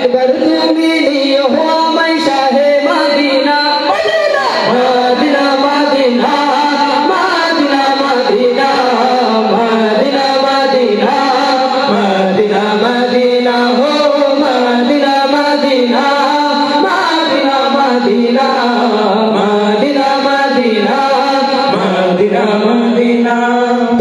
একবার তুমি নিও আমায় শাহে Medina Medina Medina Medina Medina Medina Medina Medina Medina হো Medina Medina Medina Medina Medina Medina Medina Medina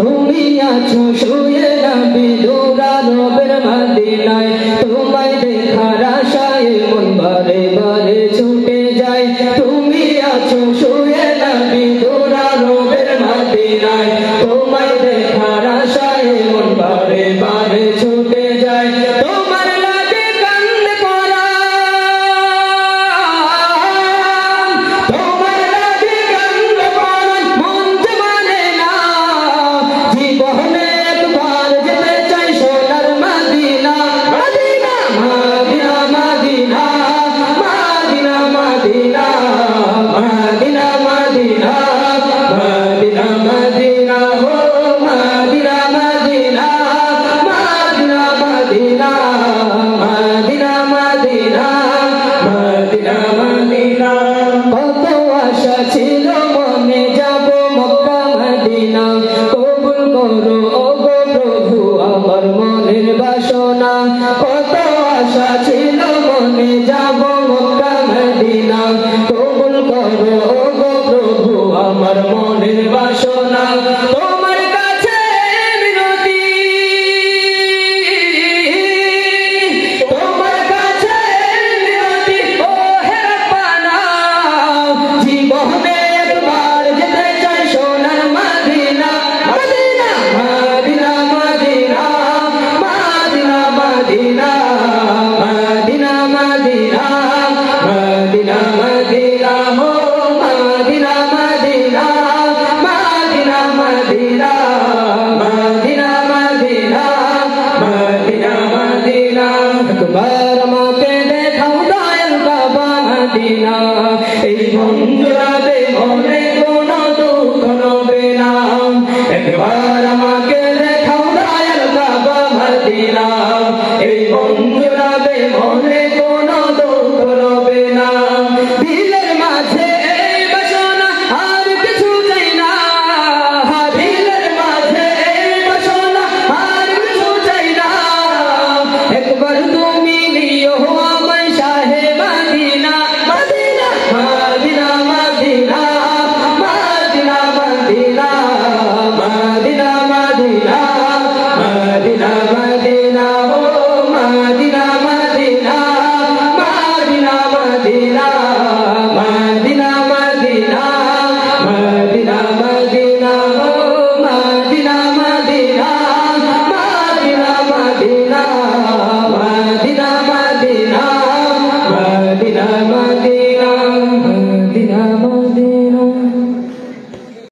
তুমি আছো শুয়ে নবী দুরানবের মদিনায় তোমায় দেখার আশায় মন বারে বারে ছুটে যায় তুমি আছো শুয়ে নবী দুরানবের মদিনায় তোমায় দেখার আশায় মন বারে বারে ছুটে যায় তোমার লাগে কান্দে পরাণ তোমার লাগে কান্দে পরাণ মন যে মানে না জীবনে একবার যেতে চাই সোনার Medina Medina Medina Medina Medina Medina Medina Medina Medina Medina হো Medina Medina Medina Medina Medina Medina Medina Medina কত আশা ছিল মনে যাব মক্কা মদিনা কবুল করো ওগো প্রভু আমার মনের বাসনা কত আশা ছিল মনে যাব